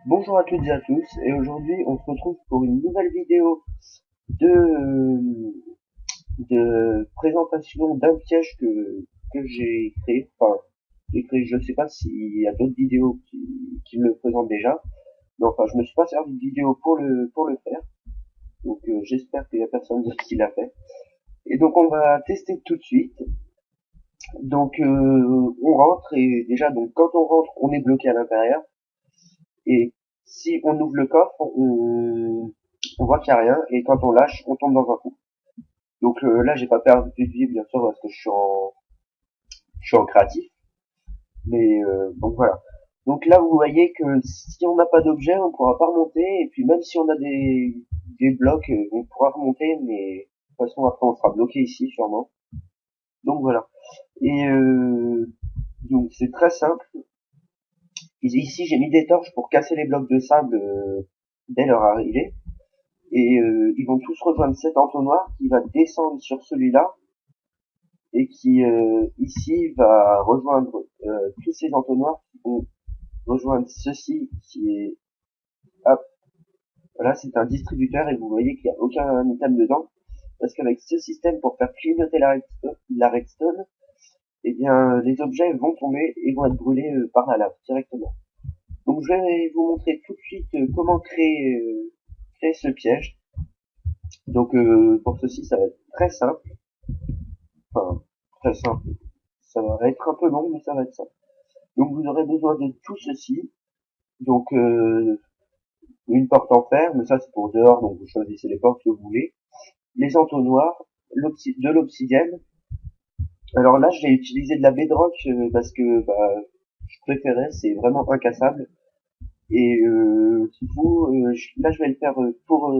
Bonjour à toutes et à tous, et aujourd'hui on se retrouve pour une nouvelle vidéo de présentation d'un piège que j'ai créé. Enfin, j'ai créé, je ne sais pas s'il y a d'autres vidéos qui me le présentent déjà, mais enfin je me suis pas servi de vidéo pour le faire, donc j'espère qu'il y a personne d'autre qui l'a fait. Et donc on va tester tout de suite. Donc on rentre et déjà donc quand on rentre on est bloqué à l'intérieur. Et si on ouvre le coffre, on voit qu'il n'y a rien, et quand on lâche, on tombe dans un trou. Donc là, j'ai pas perdu de vie, bien sûr, parce que je suis en créatif, mais donc voilà. Donc là, vous voyez que si on n'a pas d'objet, on pourra pas remonter, et puis même si on a des blocs, on pourra remonter, mais de toute façon, après, on sera bloqué ici, sûrement. Donc voilà. Et donc c'est très simple. Ici, j'ai mis des torches pour casser les blocs de sable dès leur arrivée. Et ils vont tous rejoindre cet entonnoir qui va descendre sur celui-là et qui ici va rejoindre tous ces entonnoirs qui vont rejoindre ceci qui est hop, voilà, c'est un distributeur et vous voyez qu'il n'y a aucun item dedans parce qu'avec ce système pour faire clignoter la redstone, eh bien les objets vont tomber et vont être brûlés par la lave directement. Donc je vais vous montrer tout de suite comment créer ce piège. Donc pour ceci ça va être très simple. Enfin, très simple. Ça va être un peu long, mais ça va être simple. Donc vous aurez besoin de tout ceci. Donc une porte en fer, mais ça c'est pour dehors, donc vous choisissez les portes que vous voulez. Les entonnoirs, de l'obsidienne. Alors là j'ai utilisé de la bedrock parce que bah, je préférais, c'est vraiment incassable. Et là je vais le faire pour,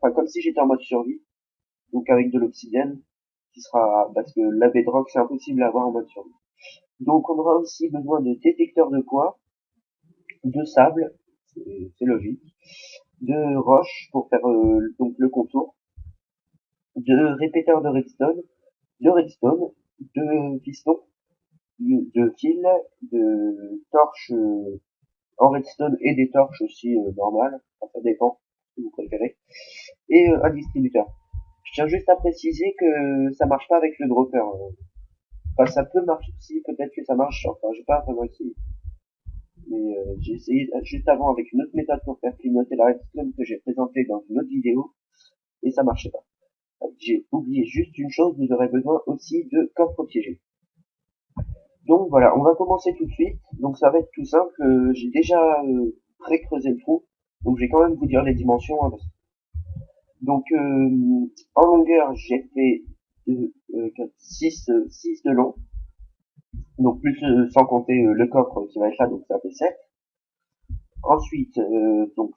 enfin comme si j'étais en mode survie, donc avec de l'obsidienne, qui sera parce que la bedrock c'est impossible à avoir en mode survie. Donc on aura aussi besoin de détecteurs de poids, de sable, c'est logique, de roches pour faire donc le contour, de répéteurs de redstone, de pistons, de fils, de torches en redstone et des torches aussi normales, enfin, ça dépend si vous préférez, et un distributeur. Je tiens juste à préciser que ça marche pas avec le dropper. Enfin, ça peut marcher, si peut-être que ça marche, enfin j'ai pas vraiment essayé. Mais j'ai essayé juste avant avec une autre méthode pour faire clignoter la redstone que j'ai présentée dans une autre vidéo et ça marchait pas. J'ai oublié juste une chose, vous aurez besoin aussi de coffre piégé. Donc voilà, on va commencer tout de suite. Donc ça va être tout simple. J'ai déjà pré-creusé le trou, donc je vais quand même vous dire les dimensions. Hein, donc en longueur, j'ai fait 6 de long, donc plus sans compter le coffre qui va être là, donc ça fait 7. Ensuite, donc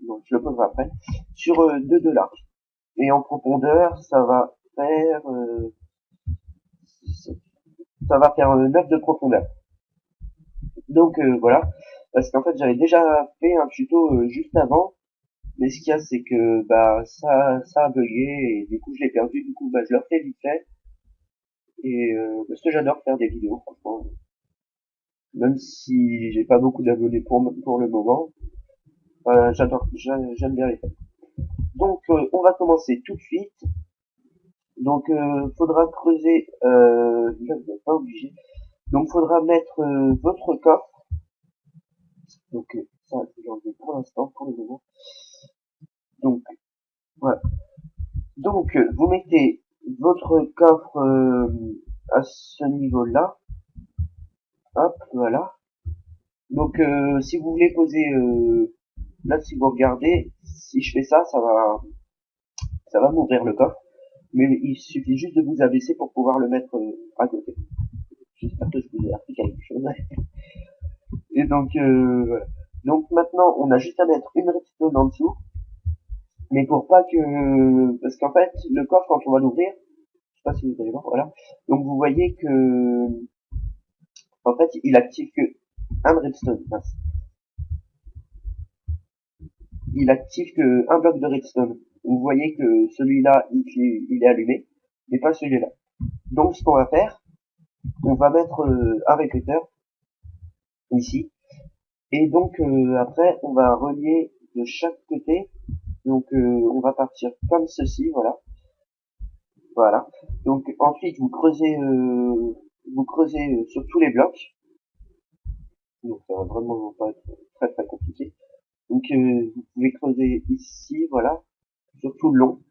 non, je le poserai après, sur 2 de large. Et en profondeur, ça va faire 9 de profondeur. Donc voilà, parce qu'en fait j'avais déjà fait un tuto juste avant, mais ce qu'il y a c'est que bah ça a bugué et du coup je l'ai perdu, du coup bah je le refais vite fait et parce que j'adore faire des vidéos franchement, même si j'ai pas beaucoup d'abonnés pour le moment, j'aime bien les faire. Donc on va commencer tout de suite. Donc faudra creuser, là vous n'êtes pas obligé. Donc faudra mettre votre coffre. Donc ça j'en ai pour l'instant, pour le moment. Donc voilà. Donc vous mettez votre coffre à ce niveau-là. Hop, voilà. Donc si vous voulez poser là si vous regardez, si je fais ça, ça va m'ouvrir le coffre. Mais il suffit juste de vous abaisser pour pouvoir le mettre à côté. J'espère que je vous ai appris quelque chose. Et donc voilà. Donc maintenant on a juste à mettre une redstone en dessous. Mais pour pas que parce qu'en fait le coffre quand on va l'ouvrir, je sais pas si vous allez voir, voilà. Donc vous voyez que en fait il active que un redstone. Mince. Il active que un bloc de redstone. Vous voyez que celui-là il est allumé, mais pas celui-là. Donc ce qu'on va faire, on va mettre un répéteur ici Et donc après, on va relier de chaque côté. Donc on va partir comme ceci, voilà. Voilà. Donc ensuite vous creusez sur tous les blocs. Donc ça va vraiment pas être très très compliqué. Donc vous pouvez creuser ici, voilà, sur tout le long.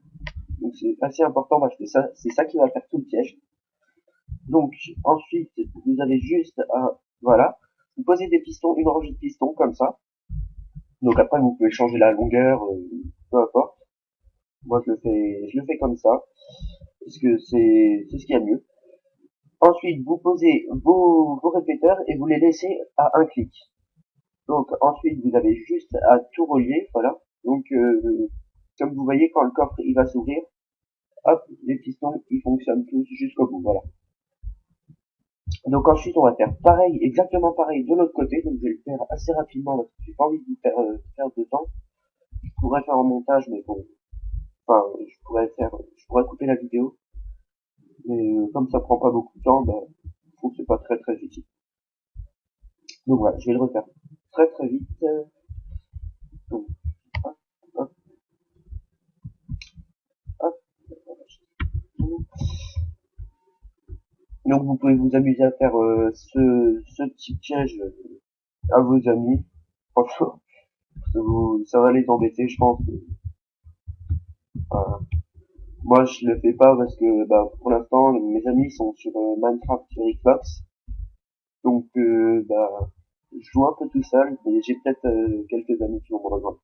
Donc c'est assez important parce que ça, c'est ça qui va faire tout le piège. Donc ensuite, vous avez juste à, voilà, vous posez des pistons, une rangée de pistons comme ça. Donc après, vous pouvez changer la longueur, peu importe. Moi, je le fais comme ça parce que c'est ce qu'il y a de mieux. Ensuite, vous posez vos répéteurs et vous les laissez à un clic. Donc ensuite, vous avez juste à tout relier, voilà. Donc comme vous voyez, quand le coffre il va s'ouvrir, hop, les pistons ils fonctionnent tous jusqu'au bout, voilà. Donc ensuite, on va faire pareil, exactement pareil de l'autre côté. Donc je vais le faire assez rapidement parce que j'ai pas envie de vous faire perdre de temps. Je pourrais faire un montage, mais bon, enfin, je pourrais couper la vidéo, mais comme ça prend pas beaucoup de temps, bah, je trouve que c'est pas très très utile. Donc voilà, je vais le refaire très très vite. Donc, hop, hop, hop. Donc vous pouvez vous amuser à faire ce petit piège à vos amis. Franchement, ça va les embêter, je pense. Enfin, moi, je le fais pas parce que, bah, pour l'instant, mes amis sont sur Minecraft sur Xbox. Donc, bah, je joue un peu tout seul, mais j'ai peut-être quelques amis qui vont me rejoindre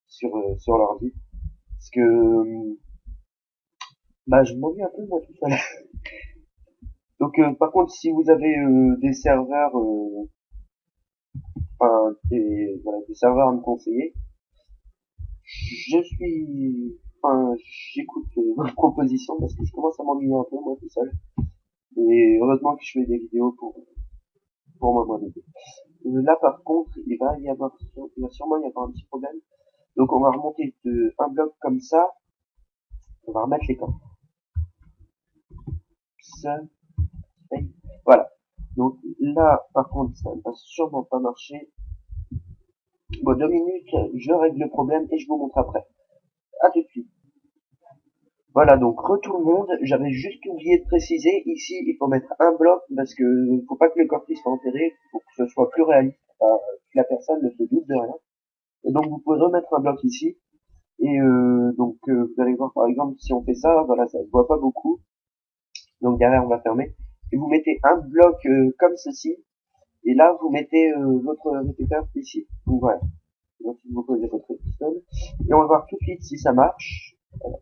sur l'ordi. Parce que, bah, je m'ennuie un peu moi tout seul. Donc, par contre, si vous avez des serveurs, enfin, voilà, des serveurs à me conseiller, je suis, enfin, j'écoute vos propositions parce que je commence à m'ennuyer un peu moi tout seul. Et heureusement que je fais des vidéos pour m'amuser. Là, par contre, il va sûrement y avoir un petit problème. Donc, on va remonter un bloc comme ça. On va remettre les camps. Ça, voilà. Donc là, par contre, ça ne va sûrement pas marcher. Bon, 2 minutes, je règle le problème et je vous montre après. À tout de suite. Voilà, donc tout le monde. J'avais juste oublié de préciser. Ici, il faut mettre un bloc parce que faut pas que le corps soit enterré. Faut que ce soit plus réaliste. Que la personne ne se doute de rien. Et donc, vous pouvez remettre un bloc ici. Et donc, vous allez voir, par exemple, si on fait ça, voilà, ça se voit pas beaucoup. Donc derrière, on va fermer. Et vous mettez un bloc comme ceci. Et là, vous mettez votre répéteur ici. Donc voilà. Donc vous posez votre pistole. Et on va voir tout de suite si ça marche. Voilà.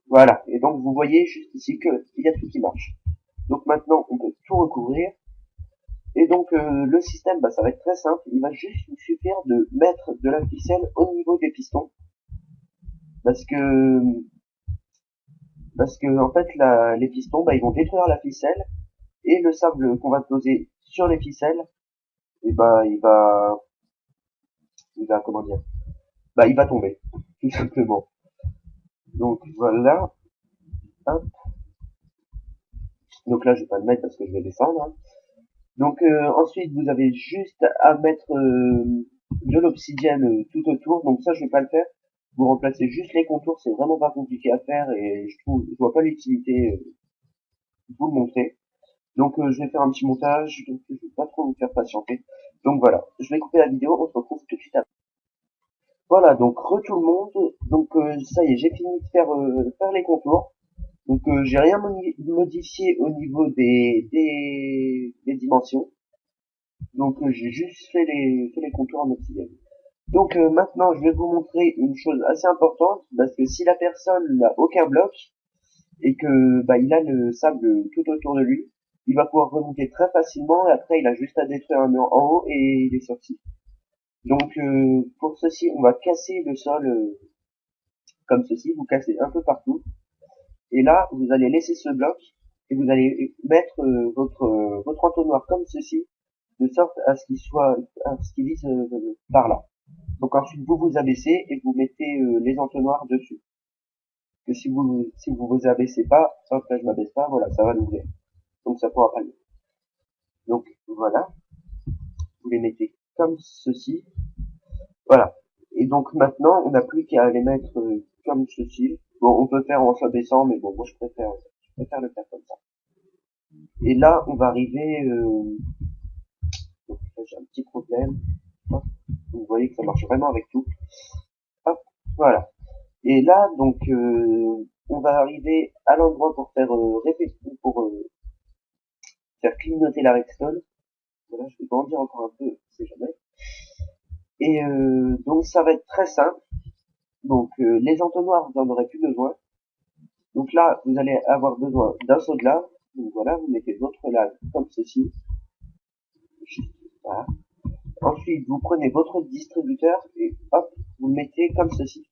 Voilà. Et donc vous voyez juste ici qu'il y a tout qui marche. Donc maintenant, on peut tout recouvrir. Et donc le système, bah, ça va être très simple. Il va juste vous suffire de mettre de la ficelle au niveau des pistons. Parce que en fait les pistons, bah, ils vont détruire la ficelle. Et le sable qu'on va poser sur les ficelles, et bah il va comment dire, bah il va tomber, tout simplement. Donc voilà. Hop. Donc là je vais pas le mettre parce que je vais descendre, hein. Donc ensuite vous avez juste à mettre de l'obsidienne tout autour. Donc ça je vais pas le faire. Vous remplacez juste les contours, c'est vraiment pas compliqué à faire et je vois pas l'utilité de vous le montrer. Donc je vais faire un petit montage, donc je vais pas trop vous faire patienter. Donc voilà, je vais couper la vidéo, on se retrouve tout de suite après. Voilà, donc tout le monde. Donc ça y est, j'ai fini de faire les contours. Donc j'ai rien modifié au niveau des dimensions. Donc j'ai juste fait les contours en obsidienne. Donc maintenant je vais vous montrer une chose assez importante parce que si la personne n'a aucun bloc et que bah il a le sable tout autour de lui, il va pouvoir remonter très facilement et après il a juste à détruire un mur en haut et il est sorti. Donc pour ceci on va casser le sol comme ceci, vous cassez un peu partout. Et là, vous allez laisser ce bloc et vous allez mettre votre entonnoir comme ceci, de sorte à ce qu'il vise par là. Donc ensuite, vous vous abaissez et vous mettez les entonnoirs dessus. Que si vous abaissez pas, hop là je m'abaisse pas, voilà, ça va l'ouvrir. Donc ça pourra pas le. Donc voilà, vous les mettez comme ceci. Voilà. Et donc maintenant, on n'a plus qu'à les mettre comme ceci. Bon, on peut faire en s'abaissant, mais bon, moi je préfère le faire comme ça. Et là, on va arriver. Donc là, j'ai un petit problème. Hop. Vous voyez que ça marche vraiment avec tout. Hop, voilà. Et là, donc, on va arriver à l'endroit pour faire répéter, pour faire clignoter la redstone. Voilà, je vais grandir encore un peu, si jamais. Et donc, ça va être très simple. Donc, les entonnoirs, vous n'en aurez plus besoin. Donc là, vous allez avoir besoin d'un seau de lave. Donc voilà, vous mettez votre lave comme ceci. Voilà. Ensuite, vous prenez votre distributeur et hop, vous le mettez comme ceci.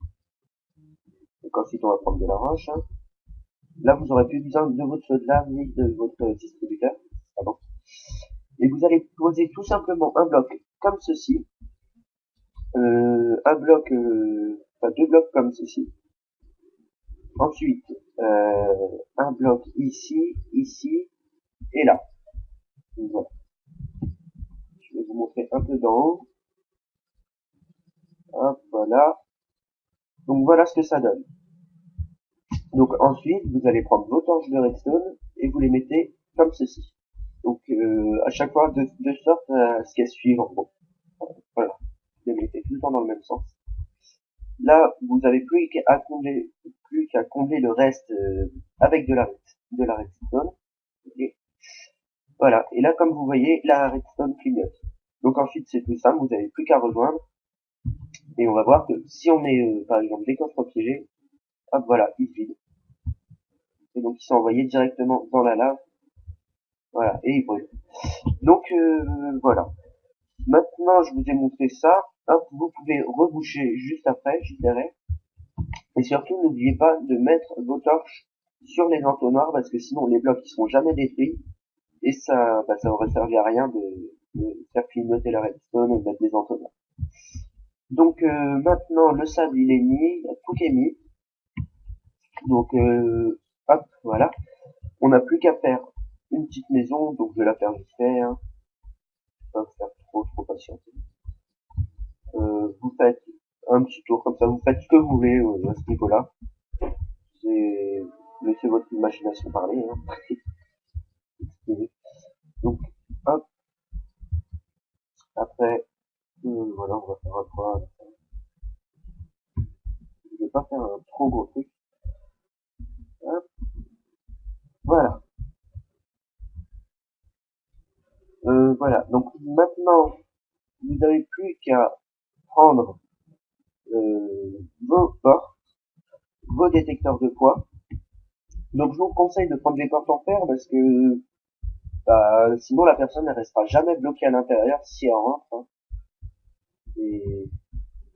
Donc ensuite, on va prendre de la roche. Hein. Là, vous aurez plus besoin de votre seau de lave ni de votre distributeur. Pardon. Et vous allez poser tout simplement un bloc comme ceci. Un bloc, enfin deux blocs comme ceci. Ensuite, un bloc ici, ici et là. Donc, voilà. Je vais vous montrer un peu d'en haut. Hop, voilà. Donc voilà ce que ça donne. Donc ensuite, vous allez prendre vos torches de redstone et vous les mettez comme ceci. Donc à chaque fois de sorte à ce qu'elles suivent en gros. Voilà. Vous les mettez tout le temps dans le même sens. Là, vous avez plus qu'à combler le reste avec de la redstone. Et voilà. Et là, comme vous voyez, la redstone clignote. Donc ensuite, c'est tout simple. Vous n'avez plus qu'à rejoindre. Et on va voir que si on met, par exemple, des coffres piégés, hop, voilà, ils se vident. Et donc, ils sont envoyés directement dans la lave. Voilà. Et ils brûlent. Donc, voilà. Maintenant, je vous ai montré ça. Hop, vous pouvez reboucher juste après, juste derrière. Et surtout, n'oubliez pas de mettre vos torches sur les entonnoirs parce que sinon les blocs ils seront jamais détruits et ça, ça aurait servi à rien de faire clignoter la redstone et de mettre des entonnoirs. Donc maintenant le sable il est mis, tout est mis. Donc hop, voilà. On n'a plus qu'à faire une petite maison, donc je vais la faire vite fait. Hein. Pas faire trop patienter. Vous faites un petit tour comme ça, vous faites ce que vous voulez à ce niveau-là. Laissez votre imagination parler. Hein. Donc, hop, après, voilà, on va faire un toit. Je vais pas faire un trop gros truc. Hop, voilà. Voilà. Donc maintenant, vous n'avez plus qu'à prendre vos portes, vos détecteurs de poids. Donc je vous conseille de prendre des portes en fer parce que sinon la personne ne restera jamais bloquée à l'intérieur si elle rentre. Hein. Et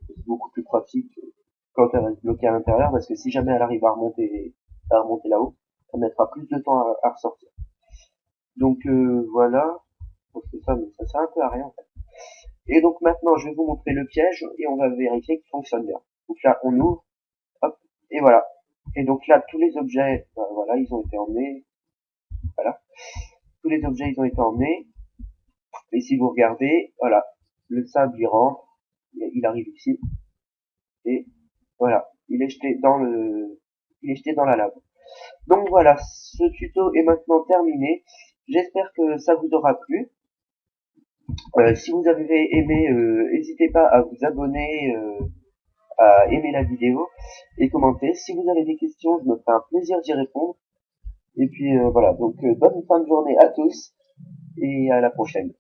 c'est beaucoup plus pratique quand elle reste bloquée à l'intérieur parce que si jamais elle arrive à remonter là-haut, elle mettra plus de temps à ressortir. Donc voilà, c'est ça, mais ça sert un peu à rien en fait. Et donc maintenant, je vais vous montrer le piège et on va vérifier qu'il fonctionne bien. Donc là, on ouvre, hop, et voilà. Et donc là, tous les objets, voilà, ils ont été emmenés. Voilà, tous les objets, ils ont été emmenés. Et si vous regardez, voilà, le sable, il rentre, il arrive ici, et voilà, il est jeté dans la lave. Donc voilà, ce tuto est maintenant terminé. J'espère que ça vous aura plu. Si vous avez aimé, n'hésitez pas à vous abonner, à aimer la vidéo et commenter. Si vous avez des questions, je me ferai un plaisir d'y répondre. Et puis voilà, donc bonne fin de journée à tous et à la prochaine.